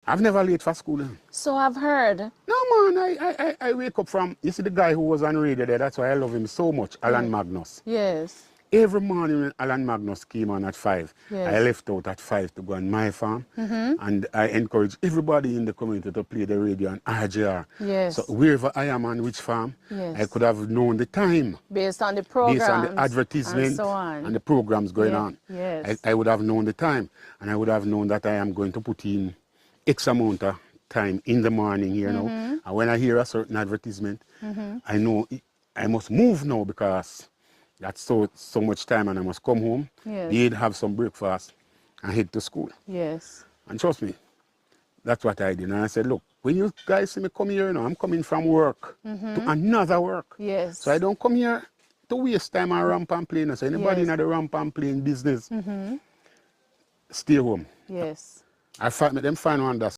I've never late for school. So I've heard. No, man, I wake up from, you see the guy who was on radio there, that's why I love him so much, Alan Magnus. Yes. Every morning when Alan Magnus came on at 5, Yes. I left out at 5 to go on my farm. And I encourage everybody in the community to play the radio on RJR. Yes. So wherever I am on which farm, Yes. I could have known the time. Based on the programs. Based on the advertisement and so on. and the programs going on. Yes. I would have known the time. And I would have known that I am going to put in X amount of time in the morning, you know. And when I hear a certain advertisement, I know I must move now because that's so much time and I must come home, Yes. have some breakfast and head to school. Yes. And trust me, that's what I did. And I said, look, when you guys see me come here, you know, I'm coming from work to another work. Yes. So I don't come here to waste time on ramp and plane. So anybody Yes. in the ramp and plane business, stay home. Yes. I find them find one that's